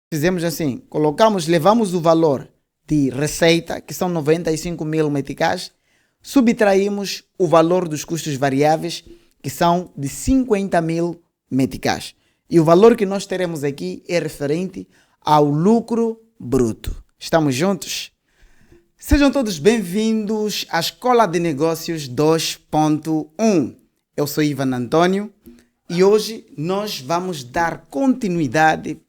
Fizemos assim, levamos o valor de receita, que são 95 mil meticais, subtraímos o valor dos custos variáveis, que são de 50 mil meticais. E o valor que nós teremos aqui é referente ao lucro bruto. Estamos juntos? Sejam todos bem-vindos à Escola de Negócios 2.1. Eu sou Ivan Antônio e hoje nós vamos dar continuidade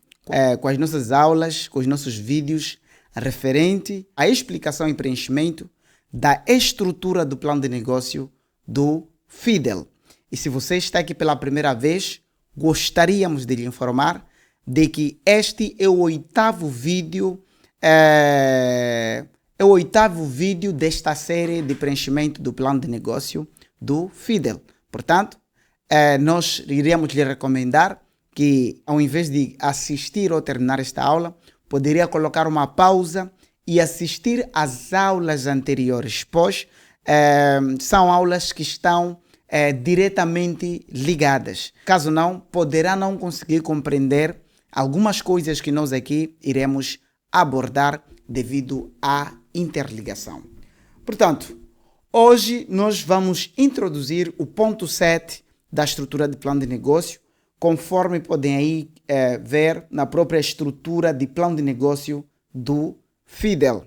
com as nossas aulas, com os nossos vídeos referente à explicação e preenchimento da estrutura do plano de negócio do Fidel. E se você está aqui pela primeira vez, gostaríamos de lhe informar de que este é o oitavo vídeo desta série de preenchimento do plano de negócio do Fidel. Portanto, nós iríamos lhe recomendar que, ao invés de assistir ou terminar esta aula, poderia colocar uma pausa e assistir às aulas anteriores, pois são aulas que estão diretamente ligadas. Caso não, poderá não conseguir compreender algumas coisas que nós aqui iremos abordar devido à interligação. Portanto, hoje nós vamos introduzir o ponto 7 da estrutura de plano de negócio, conforme podem aí ver na própria estrutura de plano de negócio do Fidel.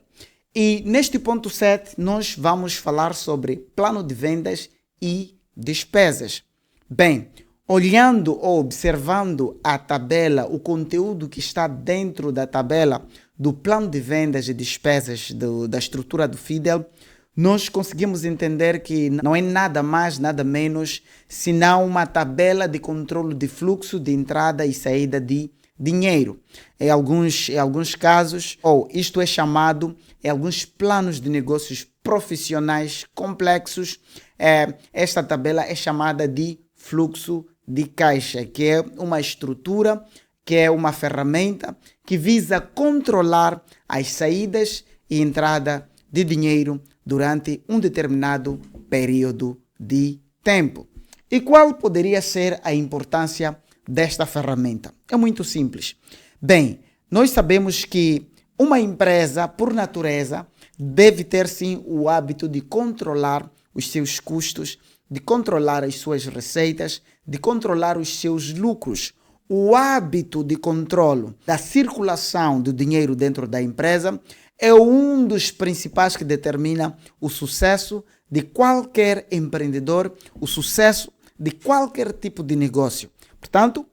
E neste ponto 7 nós vamos falar sobre plano de vendas e despesas. Bem, olhando ou observando a tabela, o conteúdo que está dentro da tabela do plano de vendas e despesas da estrutura do Fidel, nós conseguimos entender que não é nada mais, nada menos, senão uma tabela de controle de fluxo de entrada e saída de dinheiro. Em alguns casos, isto é chamado, em alguns planos de negócios profissionais complexos, esta tabela é chamada de fluxo de caixa, que é uma estrutura, que é uma ferramenta que visa controlar as saídas e entrada de dinheiro durante um determinado período de tempo. E qual poderia ser a importância desta ferramenta? É muito simples. Bem, nós sabemos que uma empresa, por natureza, deve ter sim o hábito de controlar os seus custos, de controlar as suas receitas, de controlar os seus lucros. O hábito de controle da circulação do dinheiro dentro da empresa é um dos principais que determina o sucesso de qualquer empreendedor, o sucesso de qualquer tipo de negócio. Portanto,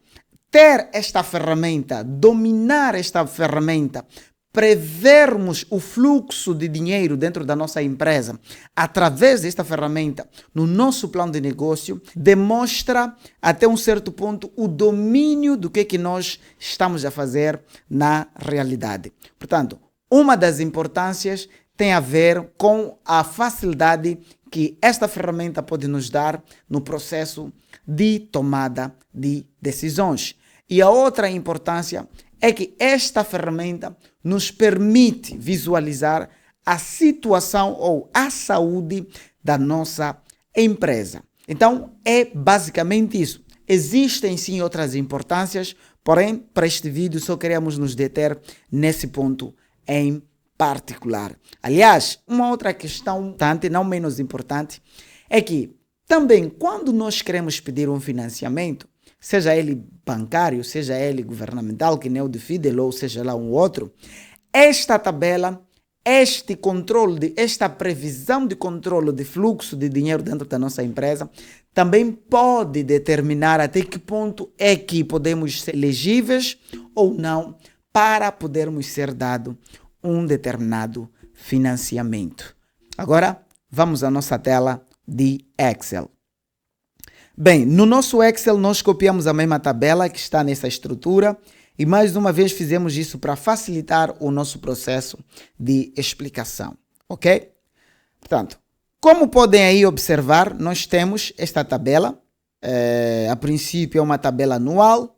ter esta ferramenta, dominar esta ferramenta, prevermos o fluxo de dinheiro dentro da nossa empresa através desta ferramenta no nosso plano de negócio demonstra até um certo ponto o domínio do que nós estamos a fazer na realidade. Portanto, uma das importâncias tem a ver com a facilidade que esta ferramenta pode nos dar no processo de tomada de decisões. E a outra importância é que esta ferramenta nos permite visualizar a situação ou a saúde da nossa empresa. Então, é basicamente isso. Existem sim outras importâncias, porém, para este vídeo só queremos nos deter nesse ponto em particular. Aliás, uma outra questão, não menos importante, é que também quando nós queremos pedir um financiamento, seja ele bancário, seja ele governamental, que nem o de Fidel, ou seja lá um outro, esta tabela, esta previsão de controle de fluxo de dinheiro dentro da nossa empresa, também pode determinar até que ponto é que podemos ser elegíveis ou não para podermos ser dado um determinado financiamento. Agora, vamos à nossa tela de Excel. Bem, no nosso Excel nós copiamos a mesma tabela que está nessa estrutura e mais uma vez fizemos isso para facilitar o nosso processo de explicação, ok? Portanto, como podem aí observar, nós temos esta tabela, a princípio é uma tabela anual,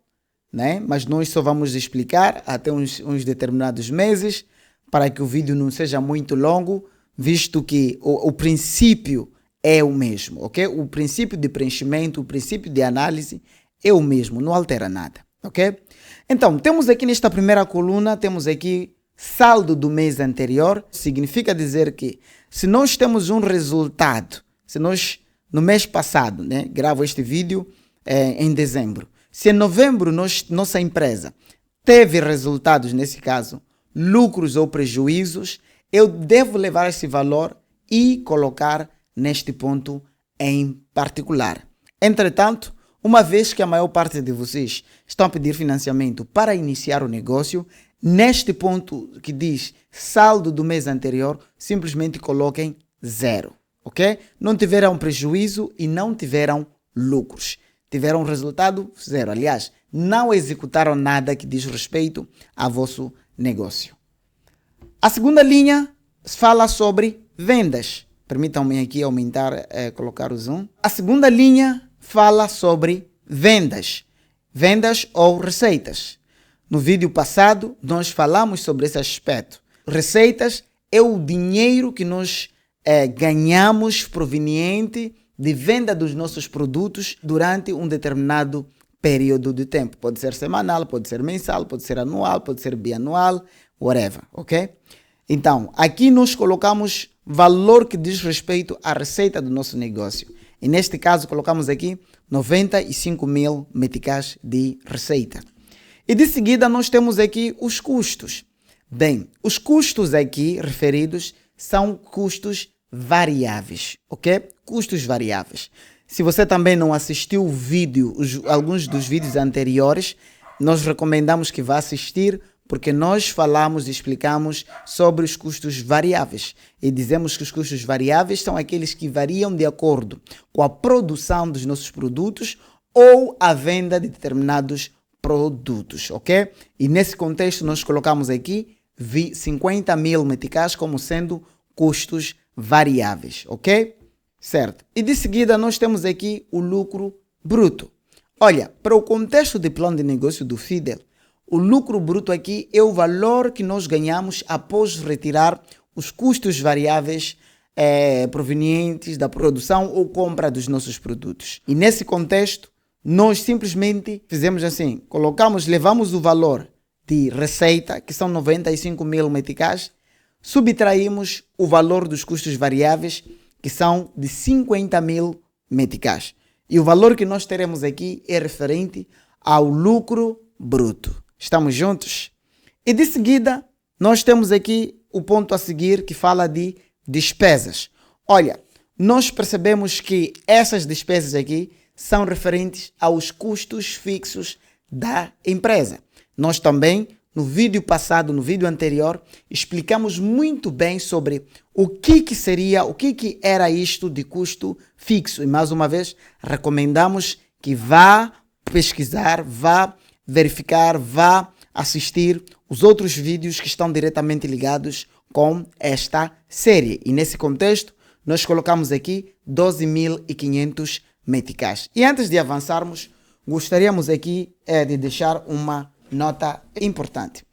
né? Mas nós só vamos explicar até uns determinados meses, para que o vídeo não seja muito longo, visto que o princípio é o mesmo, ok? O princípio de preenchimento, o princípio de análise é o mesmo, não altera nada, ok? Então, temos aqui nesta primeira coluna, temos aqui saldo do mês anterior. Significa dizer que se nós temos um resultado, se nós no mês passado, né, gravo este vídeo em dezembro, se em novembro nossa empresa teve resultados, nesse caso, lucros ou prejuízos, eu devo levar esse valor e colocar neste ponto em particular. Entretanto, uma vez que a maior parte de vocês estão a pedir financiamento para iniciar o negócio, neste ponto que diz saldo do mês anterior, simplesmente coloquem 0, ok? Não tiveram prejuízo e não tiveram lucros. Tiveram resultado 0. Aliás, não executaram nada que diz respeito ao vosso negócio. A segunda linha fala sobre vendas. Permitam-me aqui aumentar, colocar o zoom. A segunda linha fala sobre vendas. Vendas ou receitas. No vídeo passado, nós falamos sobre esse aspecto. Receitas é o dinheiro que nós ganhamos proveniente de venda dos nossos produtos durante um determinado período de tempo. Pode ser semanal, pode ser mensal, pode ser anual, pode ser bianual, whatever, ok? Então, aqui nós colocamos valor que diz respeito à receita do nosso negócio. E neste caso, colocamos aqui 95 mil meticais de receita. E de seguida, nós temos aqui os custos. Bem, os custos aqui referidos são custos variáveis, ok? Custos variáveis. Se você também não assistiu o vídeo, alguns dos vídeos anteriores, nós recomendamos que vá assistir, porque nós falamos e explicamos sobre os custos variáveis. E dizemos que os custos variáveis são aqueles que variam de acordo com a produção dos nossos produtos ou a venda de determinados produtos, ok? E nesse contexto nós colocamos aqui 50 mil meticais como sendo custos variáveis, ok? Certo. E de seguida nós temos aqui o lucro bruto. Olha, para o contexto de plano de negócio do Fidel, o lucro bruto aqui é o valor que nós ganhamos após retirar os custos variáveis provenientes da produção ou compra dos nossos produtos. E nesse contexto, nós simplesmente fizemos assim, levamos o valor de receita, que são 95 mil meticais, subtraímos o valor dos custos variáveis, que são de 50 mil meticais. E o valor que nós teremos aqui é referente ao lucro bruto. Estamos juntos? E de seguida, nós temos aqui o ponto a seguir que fala de despesas. Olha, nós percebemos que essas despesas aqui são referentes aos custos fixos da empresa. Nós também, no vídeo passado, no vídeo anterior, explicamos muito bem sobre o que era isto de custo fixo. E mais uma vez, recomendamos que vá pesquisar, vá verificar, vá assistir os outros vídeos que estão diretamente ligados com esta série. E nesse contexto, nós colocamos aqui 12.500 meticais. E antes de avançarmos, gostaríamos aqui de deixar uma nota importante.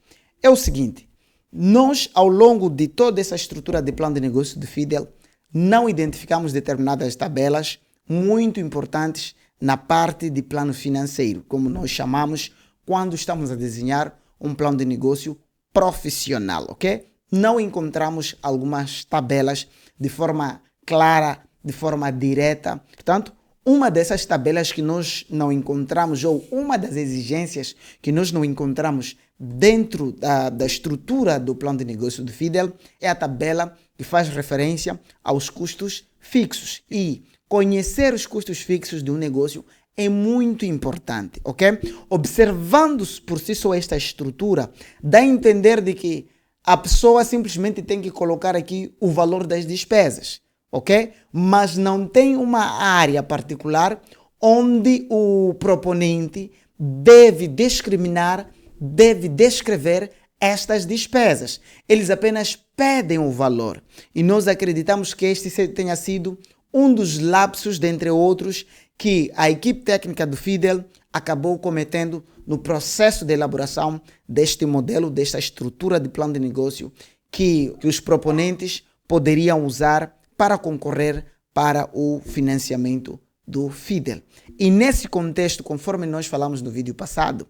É o seguinte, nós ao longo de toda essa estrutura de plano de negócio do Fidel, não identificamos determinadas tabelas muito importantes na parte de plano financeiro, como nós chamamos quando estamos a desenhar um plano de negócio profissional, ok? Não encontramos algumas tabelas de forma clara, de forma direta. Portanto, uma dessas tabelas que nós não encontramos, ou uma das exigências que nós não encontramos dentro da estrutura do plano de negócio do Fidel, é a tabela que faz referência aos custos fixos. E conhecer os custos fixos de um negócio é muito importante, ok? Observando por si só esta estrutura, dá a entender de que a pessoa simplesmente tem que colocar aqui o valor das despesas, ok? Mas não tem uma área particular onde o proponente deve discriminar, deve descrever estas despesas. Eles apenas pedem o valor. E nós acreditamos que este tenha sido um dos lapsos, dentre outros, que a equipe técnica do Fidel acabou cometendo no processo de elaboração deste modelo, desta estrutura de plano de negócio que os proponentes poderiam usar para concorrer para o financiamento do Fidel. E nesse contexto, conforme nós falamos no vídeo passado,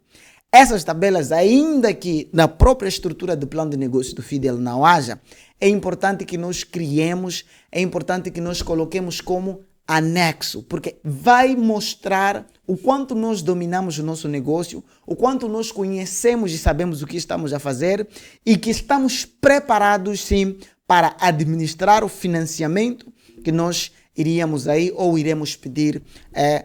essas tabelas, ainda que na própria estrutura do plano de negócio do Fidel não haja, é importante que nós criemos, é importante que nós coloquemos como anexo, porque vai mostrar o quanto nós dominamos o nosso negócio, o quanto nós conhecemos e sabemos o que estamos a fazer e que estamos preparados sim para administrar o financiamento que nós iríamos aí ou iremos pedir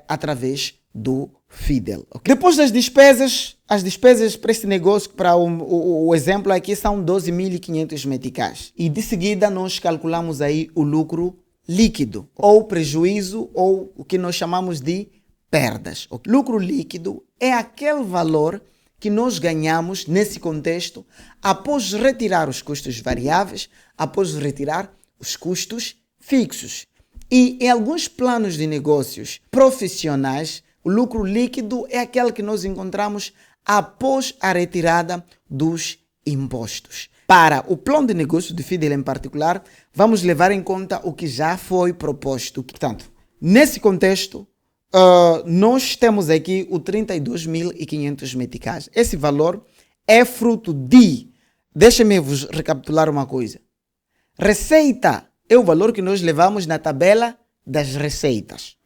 através do Fidel. Okay? Depois das despesas, as despesas para este negócio, para o exemplo aqui, são 12.500 meticais. E de seguida nós calculamos aí o lucro líquido, ou prejuízo, ou o que nós chamamos de perdas. O lucro líquido é aquele valor que nós ganhamos nesse contexto após retirar os custos variáveis, após retirar os custos fixos. E em alguns planos de negócios profissionais, o lucro líquido é aquele que nós encontramos após a retirada dos impostos. Para o plano de negócio do Fidel em particular, vamos levar em conta o que já foi proposto. Portanto, nesse contexto, nós temos aqui o 32.500 meticais. Esse valor é fruto de... Deixa-me vos recapitular uma coisa. Receita é o valor que nós levamos na tabela das receitas.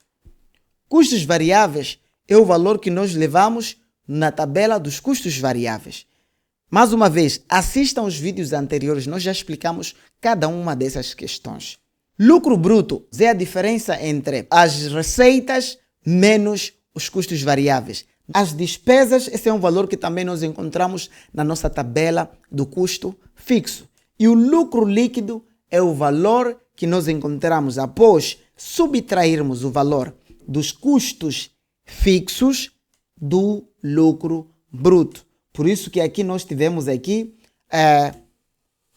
Custos variáveis é o valor que nós levamos na tabela dos custos variáveis. Mais uma vez, assistam os vídeos anteriores, nós já explicamos cada uma dessas questões. Lucro bruto é a diferença entre as receitas menos os custos variáveis. As despesas, esse é um valor que também nós encontramos na nossa tabela do custo fixo. E o lucro líquido é o valor que nós encontramos após subtrairmos o valor dos custos fixos do lucro bruto. Por isso que aqui nós tivemos aqui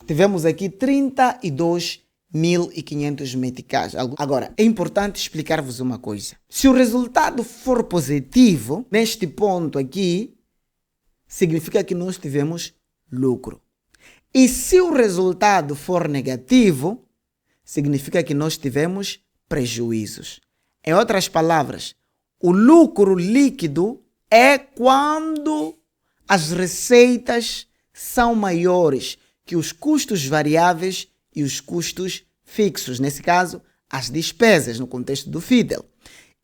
32.500 meticais. Agora, é importante explicar-vos uma coisa. Se o resultado for positivo, neste ponto aqui, significa que nós tivemos lucro. E se o resultado for negativo, significa que nós tivemos prejuízos. Em outras palavras, o lucro líquido é quando as receitas são maiores que os custos variáveis e os custos fixos. Nesse caso, as despesas no contexto do Fidel.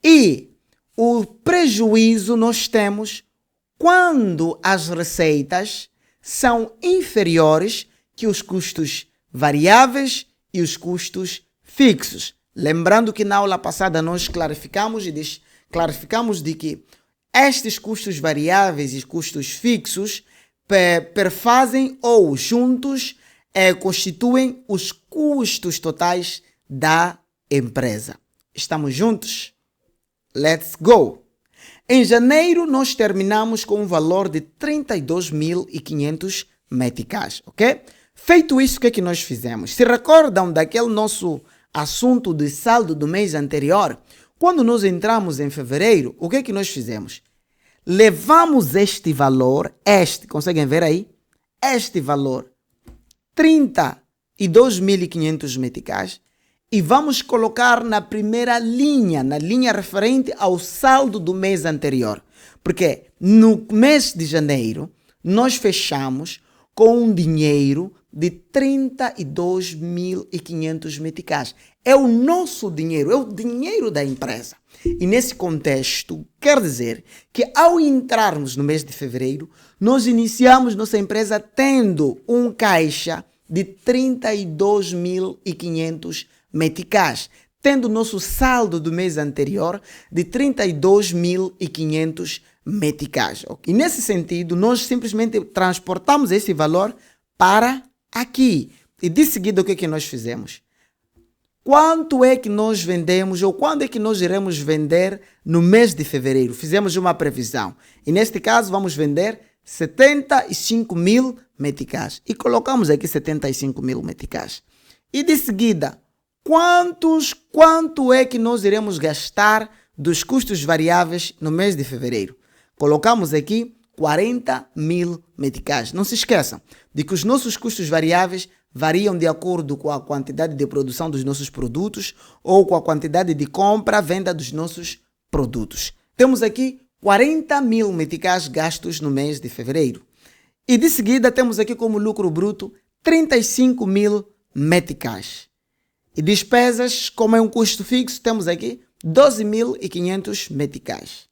E o prejuízo nós temos quando as receitas são inferiores que os custos variáveis e os custos fixos. Lembrando que na aula passada nós clarificamos de que estes custos variáveis e custos fixos perfazem ou juntos constituem os custos totais da empresa. Estamos juntos? Let's go! Em janeiro, nós terminamos com um valor de 32.500 meticais, ok? Feito isso, o que é que nós fizemos? Se recordam daquele nosso assunto de saldo do mês anterior? Quando nós entramos em fevereiro, o que é que nós fizemos? Levamos este valor, conseguem ver aí? Este valor, 32.500 meticais, e vamos colocar na primeira linha, na linha referente ao saldo do mês anterior. Porque no mês de janeiro, nós fechamos com um dinheiro de 32.500 meticais. É o nosso dinheiro, é o dinheiro da empresa. E nesse contexto, quer dizer que ao entrarmos no mês de fevereiro, nós iniciamos nossa empresa tendo um caixa de 32.500 meticais, tendo nosso saldo do mês anterior de 32.500 meticais. E nesse sentido, nós simplesmente transportamos esse valor para aqui. E de seguida, o que é que nós fizemos? Quanto é que nós vendemos ou quando é que nós iremos vender no mês de fevereiro? Fizemos uma previsão. E neste caso, vamos vender 75.000 meticais. E colocamos aqui 75.000 meticais. E de seguida, quanto é que nós iremos gastar dos custos variáveis no mês de fevereiro? Colocamos aqui 40.000 meticais. Não se esqueçam de que os nossos custos variáveis variam de acordo com a quantidade de produção dos nossos produtos ou com a quantidade de compra, venda dos nossos produtos. Temos aqui 40 mil meticais gastos no mês de fevereiro. E de seguida temos aqui como lucro bruto 35 mil meticais. E despesas, como é um custo fixo, temos aqui 12.500 meticais.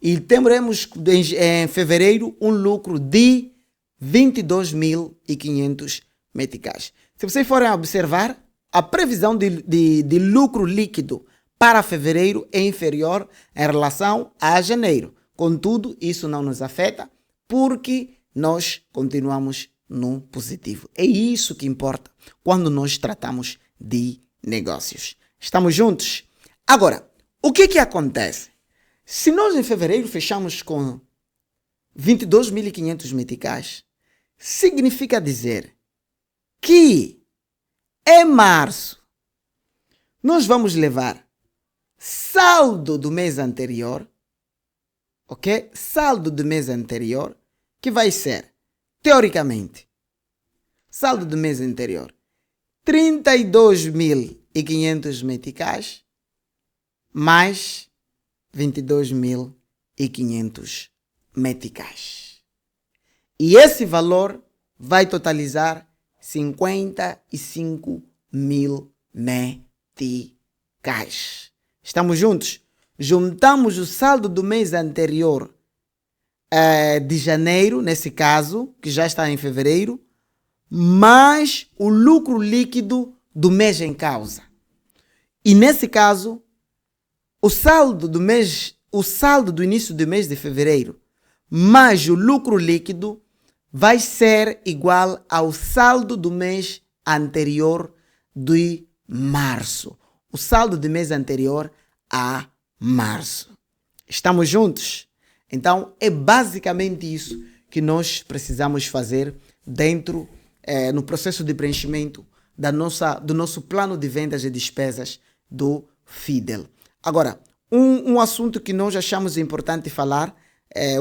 E teremos em fevereiro um lucro de 22.500 meticais. Se vocês forem observar, a previsão de lucro líquido para fevereiro é inferior em relação a janeiro. Contudo, isso não nos afeta porque nós continuamos no positivo. É isso que importa quando nós tratamos de negócios. Estamos juntos? Agora, o que acontece? Se nós em fevereiro fechamos com 22.500 meticais, significa dizer que em março nós vamos levar saldo do mês anterior, ok? Saldo do mês anterior, que vai ser, teoricamente, saldo do mês anterior, 32.500 meticais mais 22.500 meticais. E esse valor vai totalizar 55 mil meticais. Estamos juntos? Juntamos o saldo do mês anterior de janeiro, nesse caso, que já está em fevereiro, mais o lucro líquido do mês em causa. E nesse caso, o saldo do início do mês de fevereiro, mais o lucro líquido, vai ser igual ao saldo do mês anterior de março. O saldo do mês anterior a março. Estamos juntos? Então, é basicamente isso que nós precisamos fazer dentro, no processo de preenchimento do nosso plano de vendas e despesas do Fidel. Agora, um assunto que nós achamos importante falar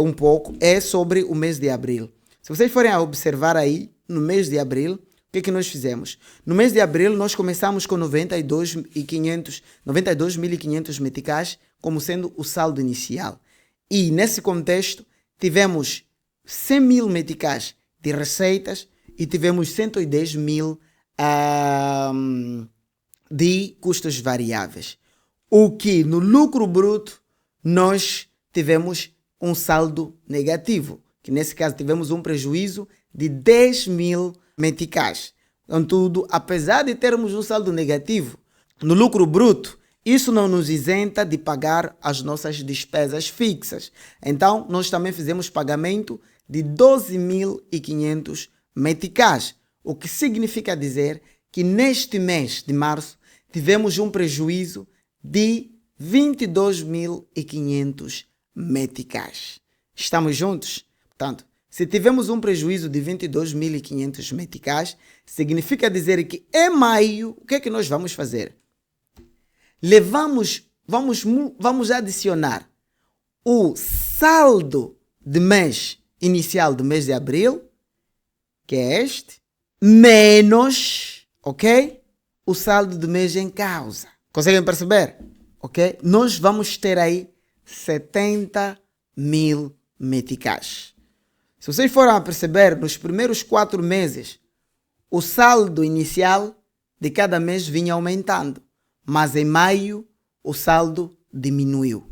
um pouco é sobre o mês de abril. Se vocês forem a observar aí, no mês de abril, o que nós fizemos? No mês de abril, nós começamos com 92.500 meticais como sendo o saldo inicial. E, nesse contexto, tivemos 100 mil meticais de receitas e tivemos 110 mil de custos variáveis. O que, no lucro bruto, nós tivemos um saldo negativo, que nesse caso tivemos um prejuízo de 10 mil meticais. Contudo, apesar de termos um saldo negativo, no lucro bruto, isso não nos isenta de pagar as nossas despesas fixas. Então, nós também fizemos pagamento de 12.500 meticais, o que significa dizer que neste mês de março tivemos um prejuízo de 22.500 meticais. Estamos juntos? Portanto, se tivemos um prejuízo de 22.500 meticais, significa dizer que em maio, o que é que nós vamos fazer? Vamos adicionar o saldo de mês inicial do mês de abril, que é este, menos, ok? O saldo do mês em causa. Conseguem perceber? Ok? Nós vamos ter aí 70 mil meticais. Se vocês forem a perceber, nos primeiros 4 meses, o saldo inicial de cada mês vinha aumentando. Mas em maio, o saldo diminuiu.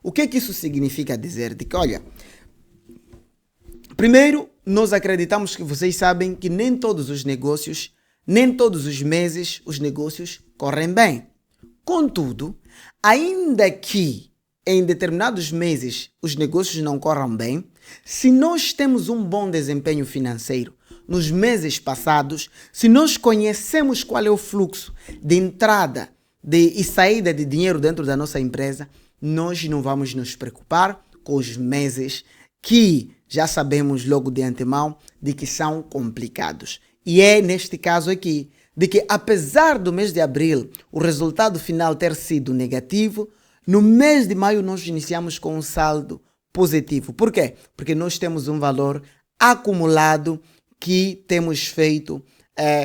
O que é que isso significa dizer? De que, olha, primeiro, nós acreditamos que vocês sabem que nem todos os negócios, nem todos os meses, os negócios correm bem. Contudo, ainda que em determinados meses os negócios não corram bem, se nós temos um bom desempenho financeiro nos meses passados, se nós conhecemos qual é o fluxo de entrada e saída de dinheiro dentro da nossa empresa, nós não vamos nos preocupar com os meses que já sabemos logo de antemão de que são complicados. E é neste caso aqui, de que apesar do mês de abril o resultado final ter sido negativo, no mês de maio nós iniciamos com um saldo positivo. Por quê? Porque nós temos um valor acumulado que temos feito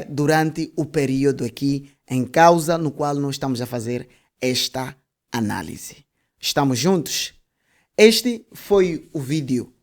durante o período aqui em causa no qual nós estamos a fazer esta análise. Estamos juntos? Este foi o vídeo